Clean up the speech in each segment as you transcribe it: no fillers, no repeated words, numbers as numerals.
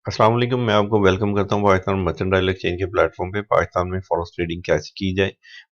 अस्सलाम वालेकुम। मैं आपको वेलकम करता हूँ पाकिस्तान मर्चेंटाइल एक्सचेंज के प्लेटफॉर्म पे। पाकिस्तान में फॉरेक्स ट्रेडिंग कैसे की जाए,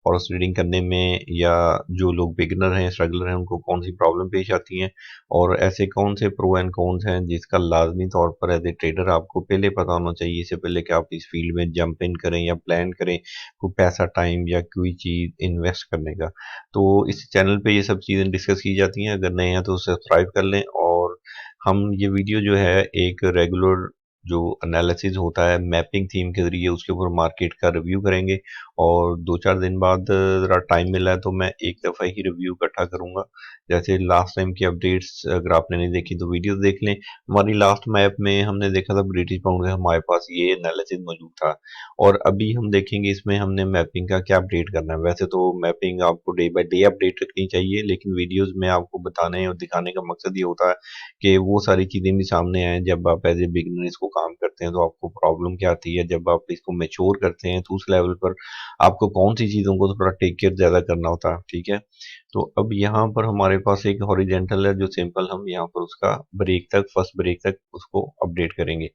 फॉरेक्स ट्रेडिंग करने में या जो लोग बिगिनर हैं, स्ट्रगलर हैं, उनको कौन सी प्रॉब्लम पेश आती हैं और ऐसे कौन से प्रो एंड कॉन्स हैं जिसका लाजमी तौर पर एज ए ट्रेडर आपको पहले पता होना चाहिए, इससे पहले कि आप इस फील्ड में जंप इन करें या प्लान करें कोई पैसा, टाइम या कोई चीज़ इन्वेस्ट करने का। तो इस चैनल पे ये सब चीज़ें डिस्कस की जाती हैं। अगर नए हैं तो सब्सक्राइब कर लें। और हम ये वीडियो जो है एक रेगुलर जो एनालिसिस होता है मैपिंग थीम के ज़रिए उसके ऊपर मार्केट का रिव्यू करेंगे। और 2-4 दिन बाद ज़रा टाइम मिला है तो मैं एक दफ़ा ही रिव्यू इकट्ठा करूँगा। जैसे लास्ट टाइम की अपडेट्स अगर आपने नहीं देखी तो वीडियो देख लें। हमारी लास्ट मैप में हमने देखा था ब्रिटिश पाउंड का हमारे पास ये एनालिसिस मौजूद था। और अभी हम देखेंगे इसमें हमने मैपिंग का क्या अपडेट करना है। वैसे तो मैपिंग आपको डे बाय डे अपडेट रखनी चाहिए, लेकिन वीडियोज़ में आपको बताने और दिखाने का मकसद ये होता है कि वो सारी चीज़ें भी सामने आएँ। जब आप एज़ ए बिगिनर इसको काम करते हैं तो आपको प्रॉब्लम क्या आती है, जब आप इसको मैच्योर करते हैं तो उस लेवल पर आपको कौन-सी चीज़ों को थोड़ा टेक केयर ज़्यादा करना होता है, ठीक है? तो अब यहाँ पर हमारे पास एक हॉरिजॉन्टल है जो सिंपल हम यहाँ पर उसका ब्रेक तक, फर्स्ट ब्रेक तक उसको अपडेट करेंगे।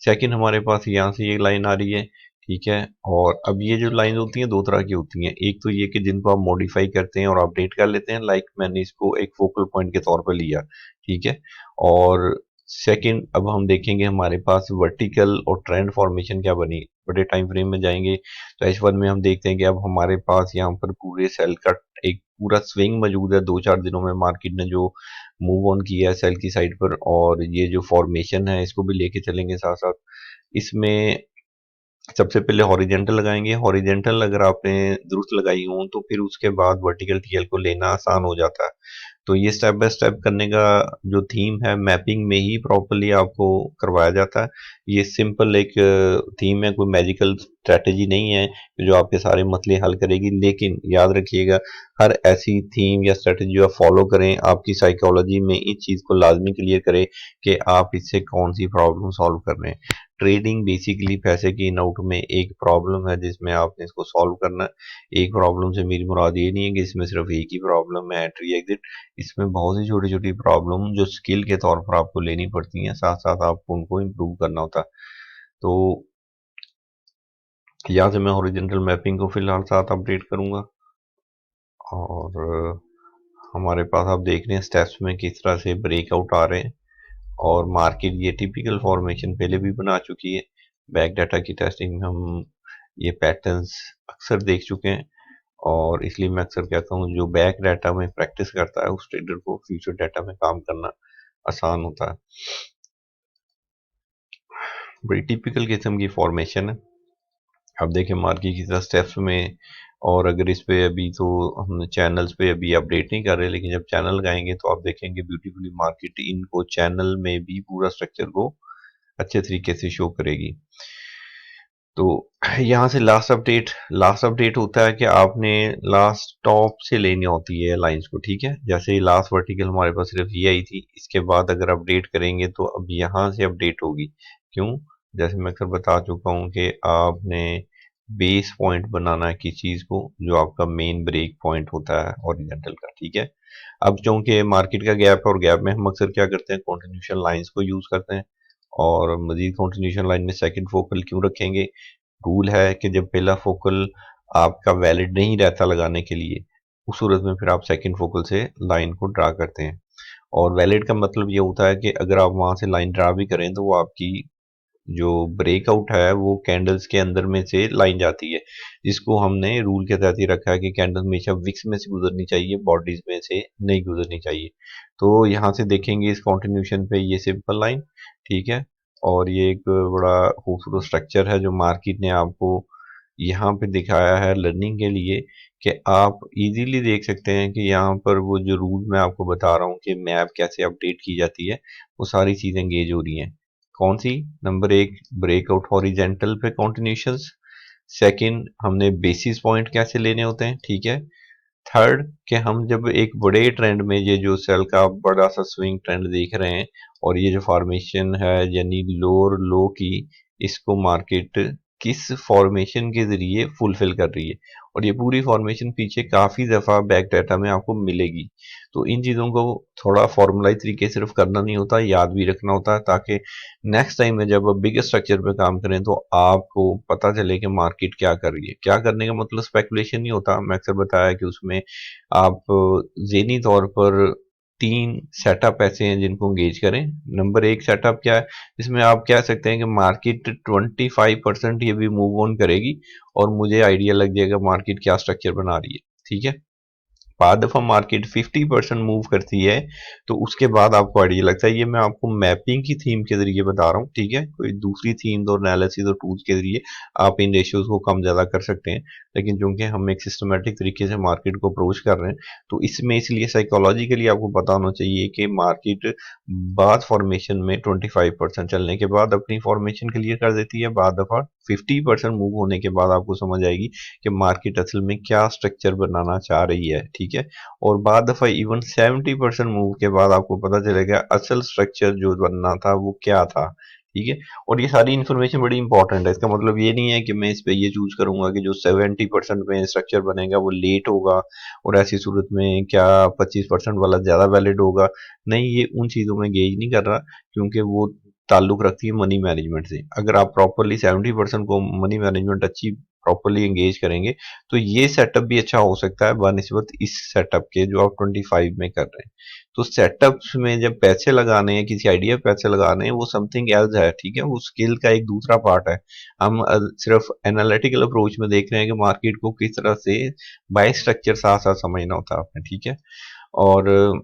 सेकंड हमारे पास यहाँ से ये लाइन आ रही है, ठीक है? और अब ये जो लाइन होती हैं 2 तरह की होती हैं। एक तो ये कि जिनको आप मॉडिफाई करते हैं और अपडेट कर लेते हैं, लाइक मैंने इसको एक फोकल पॉइंट के तौर पे लिया, ठीक है? और सेकंड अब हम देखेंगे हमारे पास वर्टिकल और ट्रेंड फॉर्मेशन क्या बनी। बड़े टाइम फ्रेम में जाएंगे तो H1 में हम देखते हैं कि अब हमारे पास यहाँ पर पूरे सेल का एक पूरा स्विंग मौजूद है। 2-4 दिनों में मार्केट ने जो मूव ऑन किया है सेल की साइड पर, और ये जो फॉर्मेशन है इसको भी लेके चलेंगे साथ साथ। इसमें सबसे पहले हॉरिजेंटल लगाएंगे। हॉरिजेंटल अगर आपने दुरुस्त लगाई हो तो फिर उसके बाद वर्टिकल टीएल को लेना आसान हो जाता है। तो ये स्टेप बाय स्टेप करने का जो थीम है मैपिंग में ही प्रॉपर्ली आपको करवाया जाता है। ये सिंपल एक थीम है, कोई मैजिकल स्ट्रैटेजी नहीं है जो आपके सारे मसले हल करेगी। लेकिन याद रखिएगा, हर ऐसी थीम या स्ट्रैटेजी जो आप फॉलो करें आपकी साइकोलॉजी में इस चीज़ को लाजमी क्लियर करे कि आप इससे कौन सी प्रॉब्लम सॉल्व कर रहे हैं। ट्रेडिंग बेसिकली पैसे की इन आउट में एक प्रॉब्लम है जिसमें आपने इसको सॉल्व करना है। एक प्रॉब्लम से मेरी मुराद ये नहीं है कि इसमें सिर्फ एक ही प्रॉब्लम है एंट्री एग्जिट। इसमें बहुत सी छोटी छोटी प्रॉब्लम जो स्किल के तौर पर आपको लेनी पड़ती हैं, साथ साथ आपको उनको इम्प्रूव करना होता है। तो यहाँ से मैं हॉरिजॉन्टल मैपिंग को फिलहाल साथ अपडेट करूंगा। और हमारे पास आप देख रहे हैं स्टेप्स में किस तरह से ब्रेकआउट आ रहे हैं। और मार्केट ये टिपिकल फॉर्मेशन पहले भी बना चुकी है। बैक डाटा की टेस्टिंग में हम ये पैटर्न्स अक्सर देख चुके हैं। और इसलिए मैं अक्सर कहता हूँ जो बैक डाटा में प्रैक्टिस करता है उस ट्रेडर को फ्यूचर डाटा में काम करना आसान होता है। बड़ी टिपिकल किस्म की फॉर्मेशन है। अब देखें मार्केट की तरह स्टेप्स में। और अगर इस पे अभी तो हम चैनल्स पे अभी अपडेट नहीं कर रहे, लेकिन जब चैनल लगाएंगे तो आप देखेंगे ब्यूटीफुली मार्केट इनको चैनल में भी पूरा स्ट्रक्चर को अच्छे तरीके से शो करेगी। तो यहाँ से लास्ट अपडेट होता है कि आपने लास्ट टॉप से लेनी होती है लाइंस को, ठीक है? जैसे ही लास्ट वर्टिकल हमारे पास सिर्फ ये आई थी, इसके बाद अगर अपडेट करेंगे तो अब यहाँ से अपडेट होगी। क्यों? जैसे मैं अक्सर बता चुका हूँ कि आपने बेस पॉइंट बनाना है किसी चीज को जो आपका मेन ब्रेक पॉइंट होता है हॉरिजॉन्टल का, ठीक है? अब चूंकि मार्केट का गैप है और गैप में हम अक्सर क्या करते हैं, कॉन्टिन्यूशन लाइंस को यूज करते हैं। और मजीद कॉन्टिन्यूशन लाइन में सेकंड फोकल क्यों रखेंगे? रूल है कि जब पहला फोकल आपका वैलिड नहीं रहता लगाने के लिए, उस सूरत में फिर आप सेकंड फोकल से लाइन को ड्रा करते हैं। और वैलिड का मतलब ये होता है कि अगर आप वहां से लाइन ड्रा भी करें तो वो आपकी जो ब्रेकआउट है वो कैंडल्स के अंदर में से लाइन जाती है, जिसको हमने रूल के तहत ही रखा है कि कैंडल हमेशा विक्स में से गुजरनी चाहिए, बॉडीज में से नहीं गुजरनी चाहिए। तो यहाँ से देखेंगे इस कॉन्टिन्यूशन पे ये सिंपल लाइन, ठीक है? और ये एक बड़ा खूबसूरत स्ट्रक्चर है जो मार्केट ने आपको यहाँ पे दिखाया है लर्निंग के लिए, कि आप इजीली देख सकते हैं कि यहाँ पर वो जो रूल मैं आपको बता रहा हूँ कि मैप कैसे अपडेट की जाती है, वो सारी चीजें एंगेज हो रही हैं। कौन सी? नंबर एक, ब्रेकआउट हॉरिजेंटल पे कॉन्टिन्यूशंस। सेकंड, हमने बेसिस पॉइंट कैसे लेने होते हैं, ठीक है? थर्ड, कि हम जब एक बड़े ट्रेंड में ये जो सेल का बड़ा सा स्विंग ट्रेंड देख रहे हैं और ये जो फॉर्मेशन है यानी लोअर लो की, इसको मार्केट किस फॉर्मेशन के जरिए फुलफिल कर रही है। और ये पूरी फॉर्मेशन पीछे काफ़ी दफ़ा बैक डाटा में आपको मिलेगी। तो इन चीज़ों को थोड़ा फॉर्मुलाइज तरीके से सिर्फ करना नहीं होता, याद भी रखना होता है, ताकि नेक्स्ट टाइम में जब आप बिग स्ट्रक्चर पे काम करें तो आपको पता चले कि मार्केट क्या कर रही है। क्या करने का मतलब स्पेकुलेशन नहीं होता, मैं अक्सर बताया कि उसमें आप ज़हनी तौर पर 3 सेटअप ऐसे हैं जिनको एंगेज करें। नंबर 1 सेटअप क्या है? इसमें आप कह सकते हैं कि मार्केट 25% ये भी मूव ऑन करेगी और मुझे आइडिया लग जाएगा मार्केट क्या स्ट्रक्चर बना रही है, ठीक है? बाद दफ़ा मार्केट 50% मूव करती है तो उसके बाद आपको आइडिया लगता है। ये मैं आपको मैपिंग की थीम के जरिए बता रहा हूँ, ठीक है? कोई दूसरी थीम और एनालिसिस और टूल्स के जरिए आप इन रेशियोज को कम ज़्यादा कर सकते हैं, लेकिन चूंकि हम एक सिस्टमेटिक तरीके से मार्केट को अप्रोच कर रहे हैं तो इसमें इसलिए साइकोलॉजिकली आपको पता होना चाहिए कि मार्केट बाद फॉर्मेशन में 25% चलने के बाद अपनी फॉर्मेशन क्लियर कर देती है। बाद दफ़ा 50% मूव होने के बाद आपको समझ आएगी कि मार्केट असल में क्या स्ट्रक्चर बनाना चाह रही है, ठीक है? और बाद दफ़ा इवन 70% मूव के बाद आपको पता चलेगा असल स्ट्रक्चर जो बनना था वो क्या था, ठीक है? और ये सारी इन्फॉर्मेशन बड़ी इंपॉर्टेंट है। इसका मतलब ये नहीं है कि मैं इस पे ये चूज करूंगा कि जो 70% में स्ट्रक्चर बनेगा वो लेट होगा और ऐसी सूरत में क्या 25% वाला ज़्यादा वैलिड होगा। नहीं, ये उन चीज़ों में गेज नहीं कर रहा, क्योंकि वो ताल्लुक रखती है मनी मैनेजमेंट से। अगर आप प्रॉपरली 70% को मनी मैनेजमेंट अच्छी प्रॉपरली एंगेज करेंगे तो ये सेटअप भी अच्छा हो सकता है बनिस्बत इस सेटअप के जो आप 25 में कर रहे हैं। तो सेटअप्स में जब पैसे लगाने हैं, किसी आइडिया पे पैसे लगाने हैं, वो समथिंग एल्स है, ठीक है? वो स्किल का एक दूसरा पार्ट है। हम सिर्फ एनालिटिकल अप्रोच में देख रहे हैं कि मार्केट को किस तरह से बाय स्ट्रक्चर साथ साथ समझना होता है आपने, ठीक है? और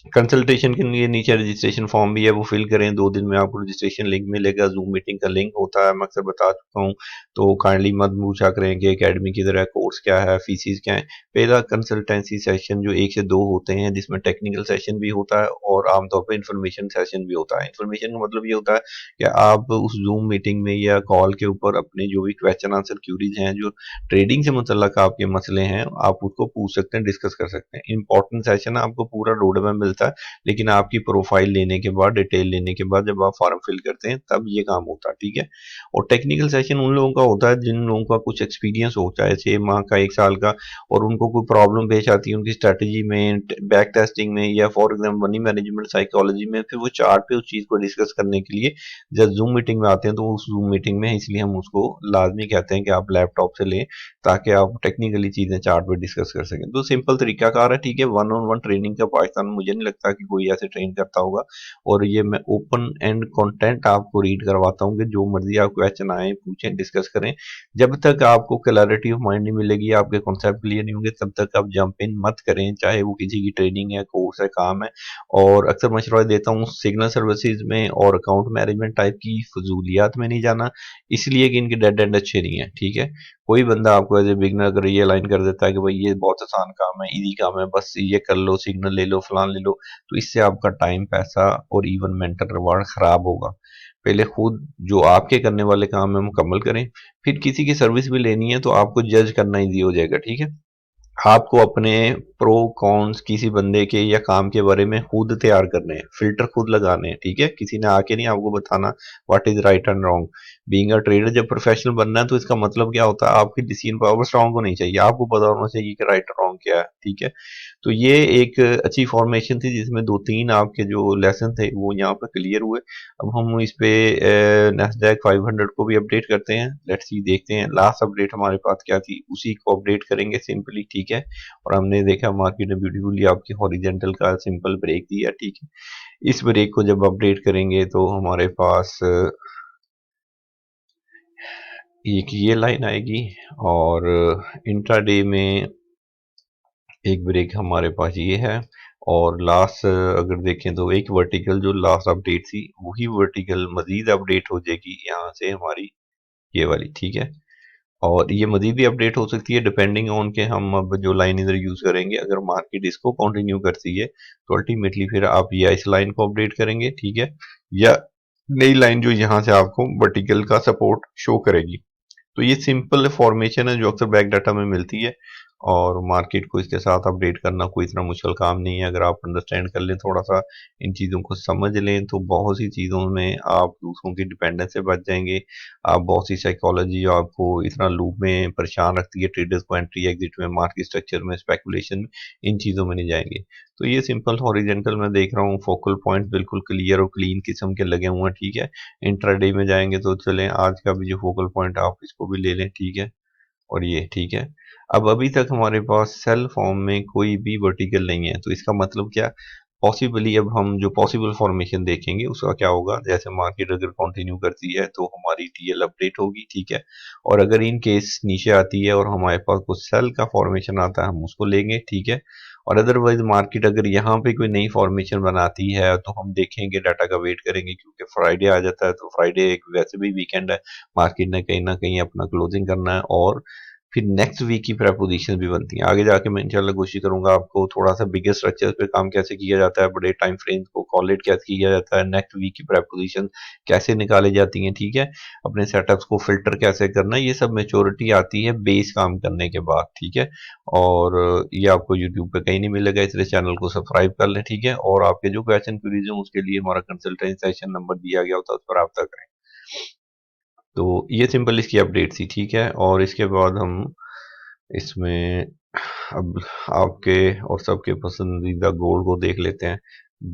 कंसल्टेशन के लिए नीचे रजिस्ट्रेशन फॉर्म भी है, वो फिल करें। 2 दिन में आपको रजिस्ट्रेशन लिंक मिलेगा, जूम मीटिंग का लिंक होता है, मैं अक्सर बता चुका हूँ। तो काइंडली मत पूछा करें कि एकेडमी किधर है, कोर्स क्या है, फीसिस क्या है। पहला कंसल्टेंसी सेशन जो 1 से 2 होते हैं, जिसमें टेक्निकल सेशन भी होता है और आमतौर पर इंफॉर्मेशन सेशन भी होता है। इंफॉर्मेशन का मतलब ये होता है कि आप उस जूम मीटिंग में या कॉल के ऊपर अपने जो भी क्वेश्चन आंसर क्यूरीज हैं, जो ट्रेडिंग से मुतल्लक आपके मसले हैं, आप उसको पूछ सकते हैं, डिस्कस कर सकते हैं। इंपॉर्टेंट सेशन है, आपको पूरा रोड मैप मिलता है, लेकिन आपकी प्रोफाइल लेने के बाद, डिटेल लेने के बाद जब आप फॉर्म फिल करते हैं तब ये काम होता है, ठीक है? और टेक्निकल सेशन उन लोगों का होता है जिन लोगों का कुछ एक्सपीरियंस होता है, 6 माह का, 1 साल का, और उनको कोई प्रॉब्लम पेश आती है उनकी स्ट्रेटजी में, बैक टेस्टिंग में, या for example money management psychology में, फिर वो चार्ट पे उस चीज को डिस्कस करने के लिए जब जूम मीटिंग में आते हैं तो उस जूम मीटिंग में, इसलिए हम उसको लाजमी कहते हैं कि आप लैपटॉप से लें ताकि आप टेक्निकली चीजें चार्ट पे डिस्कस कर सकें। तो सिंपल तरीकाकार है, ठीक है? वन ऑन वन ट्रेनिंग का पाकिस्तान में मुझे नहीं लगता कि कोई ऐसे ट्रेन करता होगा। और ये मैं ओपन एंड कंटेंट आपको रीड करवाता हूँ कि जो मर्जी आप क्वेश्चन आए पूछें, डिस्कस करें। जब तक आपको क्लैरिटी ऑफ माइंड नहीं मिलेगी, आपके कॉन्सेप्ट क्लियर नहीं होंगे, तब तक आप जंप इन मत करें, चाहे वो किसी की ट्रेनिंग है, कोर्स है, काम है। और अक्सर मशवरा देता हूँ सिग्नल सर्विसेज में और अकाउंट मैनेजमेंट टाइप की फजूलियात में नहीं जाना, इसलिए कि इनके डेड एंड अच्छे नहीं है, ठीक है? कोई बंदा आपको एज ए बिगनर अगर ये लाइन कर देता है कि भाई ये बहुत आसान काम है, इजी काम है, बस ये कर लो, सिग्नल ले लो, फलान ले लो, तो इससे आपका टाइम, पैसा और इवन मेंटल रिवॉर्ड खराब होगा। पहले खुद जो आपके करने वाले काम है मुकम्मल करें, फिर किसी की सर्विस भी लेनी है तो आपको जज करना ईजी हो जाएगा, ठीक है? आपको अपने प्रो कॉन्स किसी बंदे के या काम के बारे में खुद तैयार करने हैं, फिल्टर खुद लगाने हैं, ठीक है? किसी ने आके नहीं आपको बताना what is right and wrong. Being a trader जब प्रोफेशनल बनना है तो इसका मतलब क्या होता है? आपकी डिसीजन पावर स्ट्रांग होनी चाहिए, आपको पता होना चाहिए कि राइट और रॉन्ग क्या है, ठीक है? तो ये एक अच्छी फॉर्मेशन थी जिसमें 2-3 आपके जो लेसन थे वो यहाँ पर क्लियर हुए। अब हम इस पे नैस्डैक 500 को भी अपडेट करते हैं। लेट्स सी, देखते हैं लास्ट अपडेट हमारे पास क्या थी, उसी को अपडेट करेंगे सिंपली, ठीक है? और हमने देखा मार्केट ने ब्यूटीफुली आपकी हॉरिजेंटल का सिंपल ब्रेक दिया, ठीक है? इस ब्रेक को जब अपडेट करेंगे तो हमारे पास एक ये लाइन आएगी, और इंट्राडे में एक ब्रेक हमारे पास ये है। और लास्ट अगर देखें तो एक वर्टिकल जो लास्ट अपडेट थी, वही वर्टिकल मजीद अपडेट हो जाएगी यहाँ से हमारी, ये वाली, ठीक है? और ये मजीद भी अपडेट हो सकती है डिपेंडिंग ऑन के हम अब जो लाइन इधर यूज करेंगे। अगर मार्केट इसको कंटिन्यू करती है तो अल्टीमेटली फिर आप या इस लाइन को अपडेट करेंगे, ठीक है? या नई लाइन जो यहाँ से आपको वर्टिकल का सपोर्ट शो करेगी। तो ये सिंपल फॉर्मेशन है जो अक्सर बैक डाटा में मिलती है। और मार्केट को इसके साथ अपडेट करना कोई इतना मुश्किल काम नहीं है। अगर आप अंडरस्टैंड कर लें, थोड़ा सा इन चीज़ों को समझ लें, तो बहुत सी चीज़ों में आप दूसरों की डिपेंडेंस से बच जाएंगे। आप बहुत सी साइकोलॉजी जो आपको इतना लूप में परेशान रखती है, ट्रेडर्स को एंट्री एग्जिट में, मार्केट स्ट्रक्चर में, स्पेकुलेशन में, इन चीज़ों में नहीं जाएंगे। तो ये सिंपल हॉरिजेंटल मैं देख रहा हूँ, फोकल पॉइंट बिल्कुल क्लियर और क्लीन किस्म के लगे हुए हैं, ठीक है। इंट्राडे में जाएंगे तो चलें, आज का भी जो फोकल पॉइंट आप इसको भी ले लें, ठीक है। और ये ठीक है। अब अभी तक हमारे पास सेल फॉर्म में कोई भी वर्टिकल नहीं है, तो इसका मतलब क्या, पॉसिबली अब हम जो पॉसिबल फॉर्मेशन देखेंगे उसका क्या होगा, जैसे मार्केट अगर कंटिन्यू करती है तो हमारी टीएल अपडेट होगी, ठीक है। और अगर इन केस नीचे आती है और हमारे पास कुछ सेल का फॉर्मेशन आता है, हम उसको लेंगे, ठीक है। और अदरवाइज मार्केट अगर यहाँ पे कोई नई फॉर्मेशन बनाती है तो हम देखेंगे, डाटा का वेट करेंगे, क्योंकि फ्राइडे आ जाता है, तो फ्राइडे एक वैसे भी वीकेंड है, मार्केट ने कहीं ना कहीं अपना क्लोजिंग करना है। और फिर नेक्स्ट वीक की प्रपोजिशन भी बनती है। आगे जाके मैं इंशाल्लाह कोशिश करूंगा आपको थोड़ा सा बिगर स्ट्रक्चर पे काम कैसे किया जाता है, बड़े टाइम फ्रेम को कॉलेट कैसे किया जाता है, नेक्स्ट वीक की प्रपोजिशन कैसे निकाली जाती हैं, ठीक है। अपने सेटअप्स को फिल्टर कैसे करना है, ये सब मेच्योरिटी आती है बेस काम करने के बाद, ठीक है। और ये आपको यूट्यूब पे कहीं नहीं मिलेगा, इसलिए चैनल को सब्सक्राइब कर लें, ठीक है। और आपके जो क्वेश्चन क्वेरीज हैं उसके लिए हमारा कंसल्टेंसी सेशन नंबर दिया गया होता है, उस पर रब्ता करें। तो ये सिंपल इसकी अपडेट थी, ठीक है। और इसके बाद हम इसमें अब आपके और सबके पसंदीदा गोल्ड को देख लेते हैं।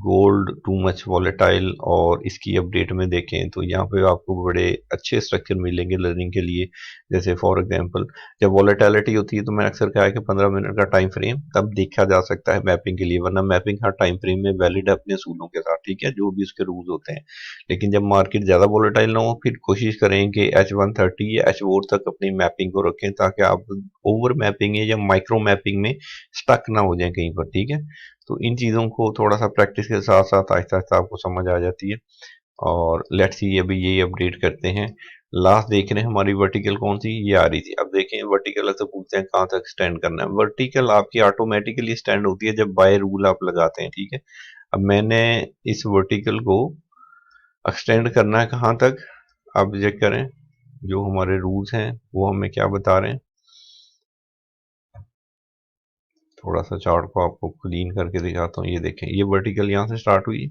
गोल्ड टू मच वॉलेटाइल, और इसकी अपडेट में देखें तो यहाँ पे आपको बड़े अच्छे स्ट्रक्चर मिलेंगे लर्निंग के लिए। जैसे फॉर एग्जांपल, जब वॉलेटिलिटी होती है तो मैंने अक्सर कहा है कि 15 मिनट का टाइम फ्रेम तब देखा जा सकता है मैपिंग के लिए, वरना मैपिंग हर टाइम फ्रेम में वैलिड है अपने असूलों के साथ, ठीक है, जो भी उसके रूल्स होते हैं। लेकिन जब मार्केट ज़्यादा वॉलेटाइल ना हो, फिर कोशिश करें कि H130 या H4 तक अपनी मैपिंग को रखें, ताकि आप ओवर मैपिंग या माइक्रो मैपिंग में स्टक ना हो जाए कहीं पर, ठीक है। तो इन चीज़ों को थोड़ा सा प्रैक्टिस के साथ साथ आहिस्ता आहिस्ता आपको समझ आ जाती है। और लेट्स सी अभी यही अपडेट करते हैं। लास्ट देख रहे हैं हमारी वर्टिकल कौन सी, ये आ रही थी। अब देखें वर्टिकल से पूछते हैं कहाँ तक स्टैंड करना है। वर्टिकल आपकी ऑटोमेटिकली स्टैंड होती है जब बाय रूल आप लगाते हैं, ठीक है। अब मैंने इस वर्टिकल को एक्सटेंड करना है कहाँ तक, आप चेक करें, जो हमारे रूल्स हैं वो हमें क्या बता रहे हैं। थोड़ा सा चार्ट को आपको क्लीन करके दिखाता हूँ। ये देखें, ये वर्टिकल यहाँ से स्टार्ट हुई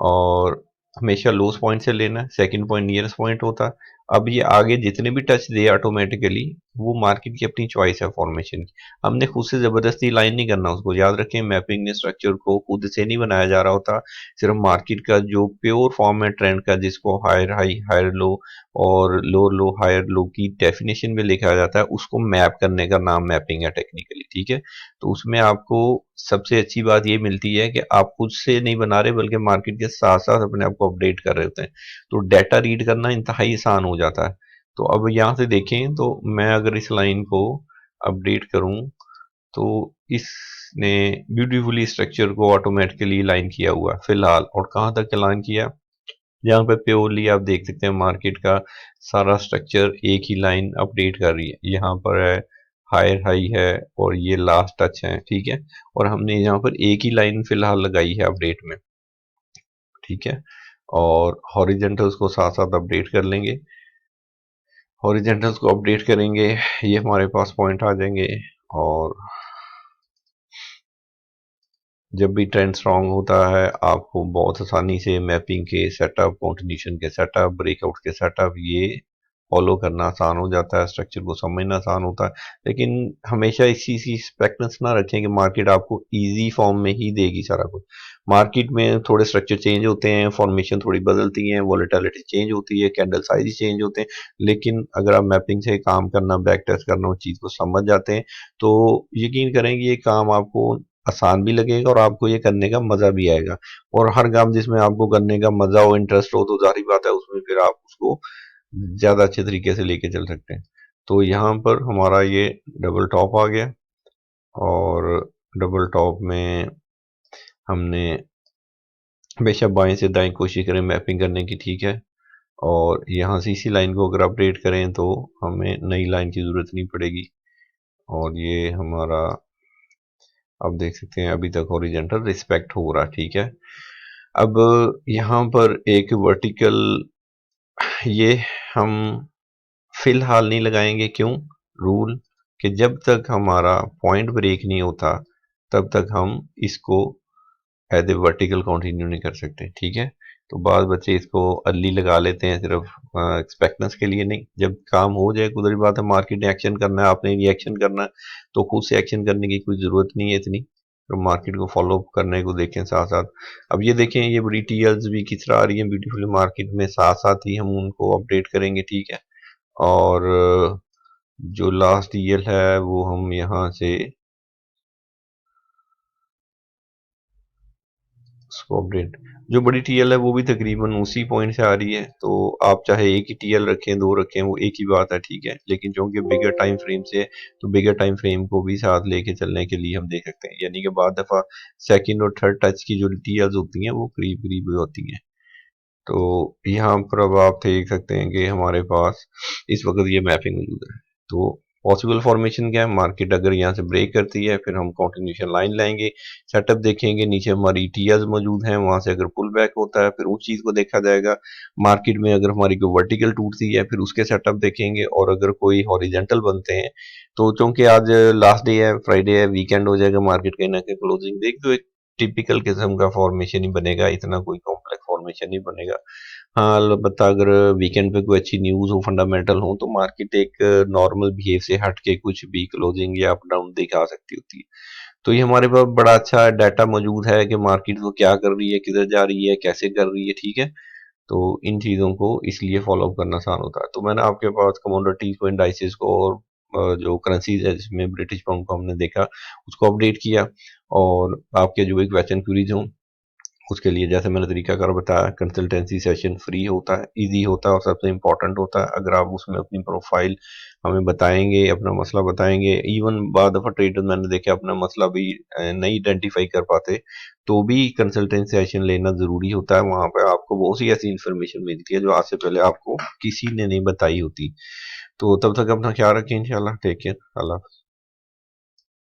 और हमेशा लोस पॉइंट से लेना है, सेकंड पॉइंट नियरेस्ट पॉइंट होता है। अब ये आगे जितने भी टच दे ऑटोमेटिकली, वो मार्केट की अपनी चॉइस है फॉर्मेशन की। हमने खुद से जबरदस्ती लाइन नहीं करना उसको, याद रखें मैपिंग ने स्ट्रक्चर को खुद से नहीं बनाया जा रहा होता। सिर्फ मार्केट का जो प्योर फॉर्म है ट्रेंड का, जिसको हायर हाई हायर लो और लोअर लो हायर लो की डेफिनेशन में लिखा जाता है, उसको मैप करने का नाम मैपिंग है टेक्निकली, ठीक है। तो उसमें आपको सबसे अच्छी बात ये मिलती है कि आप खुद से नहीं बना रहे, बल्कि मार्केट के साथ साथ अपने आप को अपडेट कर रहे होते हैं। तो डेटा रीड करना इंतहाई आसान हो जाता है। तो अब यहाँ से देखें तो मैं अगर इस लाइन को अपडेट करूं, तो इसने ब्यूटीफुली स्ट्रक्चर को ऑटोमेटिकली लाइन किया हुआ है फिलहाल। और कहाँ तक लाइन किया, यहाँ पे प्योरली आप देख सकते हैं मार्केट का सारा स्ट्रक्चर एक ही लाइन अपडेट कर रही है। यहाँ पर है हायर हाई है और ये लास्ट टच है, ठीक है। और हमने यहाँ पर एक ही लाइन फिलहाल लगाई है अपडेट में, ठीक है। और हॉरिजेंटल्स को साथ साथ अपडेट कर लेंगे। हॉरिजेंटल्स को अपडेट करेंगे, ये हमारे पास पॉइंट आ जाएंगे। और जब भी ट्रेंड स्ट्रांग होता है, आपको बहुत आसानी से मैपिंग के सेटअप, कंटिन्यूशन के सेटअप, ब्रेकआउट के सेटअप, ये फॉलो करना आसान हो जाता है, स्ट्रक्चर को समझना आसान होता है। लेकिन हमेशा इस चीज़ की एक्सपेक्टेंस ना रखें कि मार्केट आपको इजी फॉर्म में ही देगी सारा कुछ। मार्केट में थोड़े स्ट्रक्चर चेंज होते हैं, फॉर्मेशन थोड़ी बदलती हैं, वॉलेटिलिटी चेंज होती है, कैंडल साइज चेंज होते हैं। लेकिन अगर आप मैपिंग से काम करना, बैक टेस्ट करना, उस चीज़ को समझ जाते हैं, तो यकीन करें कि ये काम आपको आसान भी लगेगा और आपको ये करने का मजा भी आएगा। और हर काम जिसमें आपको करने का मजा हो, इंटरेस्ट हो, तो जाहिर बात है उसमें फिर आप उसको ज्यादा अच्छे तरीके से लेके चल सकते हैं। तो यहाँ पर हमारा ये डबल टॉप आ गया। और डबल टॉप में हमने हमेशा बाएं से दाएं कोशिश करें मैपिंग करने की, ठीक है। और यहाँ से इसी लाइन को अगर अपडेट करें तो हमें नई लाइन की जरूरत नहीं पड़ेगी। और ये हमारा, आप देख सकते हैं अभी तक हॉरिजॉन्टल रिस्पेक्ट हो रहा, ठीक है। अब यहाँ पर एक वर्टिकल, ये हम फिलहाल नहीं लगाएंगे, क्यों, रूल कि जब तक हमारा पॉइंट ब्रेक नहीं होता तब तक हम इसको एज ए वर्टिकल कंटिन्यू नहीं कर सकते, ठीक है। तो बाद बच्चे इसको अर्ली लगा लेते हैं सिर्फ एक्सपेक्टेंस के लिए नहीं, जब काम हो जाए कुदरती बात है मार्केट ने एक्शन करना है, आपने रिएक्शन करना है, तो खुद से एक्शन करने की कोई ज़रूरत नहीं है इतनी, तो मार्केट को फॉलो अप करने को देखें साथ साथ। अब ये देखें ये बड़ी टीएल्स भी किस तरह आ रही है ब्यूटीफुली मार्केट में, साथ साथ ही हम उनको अपडेट करेंगे, ठीक है। और जो लास्ट ईयर है वो हम यहाँ से उसको अपडेट, जो बड़ी टीएल है वो भी तकरीबन उसी पॉइंट से आ रही है, तो आप चाहे एक ही टीएल रखें दो रखें वो एक ही बात है, ठीक है। लेकिन क्योंकि बिगर टाइम फ्रेम से है, तो बिगर टाइम फ्रेम को भी साथ लेके चलने के लिए हम देख सकते हैं, यानी कि बाद दफा सेकंड और थर्ड टच की जो टीएल्स होती हैं वो करीब करीब होती हैं। तो यहाँ पर अब आप देख सकते हैं कि हमारे पास इस वक्त ये मैपिंग मौजूद है। तो पॉसिबल फॉर्मेशन क्या है, मार्केट अगर यहाँ से ब्रेक करती है फिर हम कंटिन्यूशन लाइन लाएंगे, सेटअप देखेंगे, नीचे हमारी टीएल्स मौजूद हैं, वहां से अगर पुल बैक होता है फिर उस चीज को देखा जाएगा। मार्केट में अगर हमारी कोई वर्टिकल टूटती है फिर उसके सेटअप देखेंगे, और अगर कोई हॉरिजेंटल बनते हैं तो चूंकि आज लास्ट डे है, फ्राइडे है, वीकेंड हो जाएगा, मार्केट कहीं ना कहीं क्लोजिंग देख तो एक टिपिकल किस्म का फॉर्मेशन ही बनेगा, इतना कोई कॉम्प्लेक्स फॉर्मेशन नहीं बनेगा। हाँ अलबत्ता अगर वीकेंड पे कोई अच्छी न्यूज़ हो, फंडामेंटल हो, तो मार्केट एक नॉर्मल बिहेव से हट के कुछ भी क्लोजिंग या अप डाउन दिखा सकती होती है। तो ये हमारे पास बड़ा अच्छा डाटा मौजूद है कि मार्केट वो क्या कर रही है, किधर जा रही है, कैसे कर रही है, ठीक है। तो इन चीज़ों को इसलिए फॉलो अप करना आसान होता है। तो मैंने आपके पास कमोडिटीज को, इंडाइसेस को, और जो करेंसीज है जिसमें ब्रिटिश पाउंड को हमने देखा उसको अपडेट किया। और आपके जो भी क्वेश्चन क्यूरीज हों उसके लिए जैसे मैंने तरीकाकार बताया, कंसल्टेंसी सेशन फ्री होता है, इजी होता है, और सबसे इम्पोर्टेंट होता है अगर आप उसमें अपनी प्रोफाइल हमें बताएंगे, अपना मसला बताएंगे। इवन बाद दफ़ा ट्रेडर मैंने देखा अपना मसला भी नहीं आइडेंटिफाई कर पाते, तो भी कंसल्टेंसी सेशन लेना ज़रूरी होता है। वहाँ पे आपको बहुत सी ऐसी इन्फॉर्मेशन मिलती है जो आज से पहले आपको किसी ने नहीं बताई होती। तो तब तक अपना ख्याल रखें, इंशाल्लाह, टेक केयर, अल्लाह हाफ़िज़।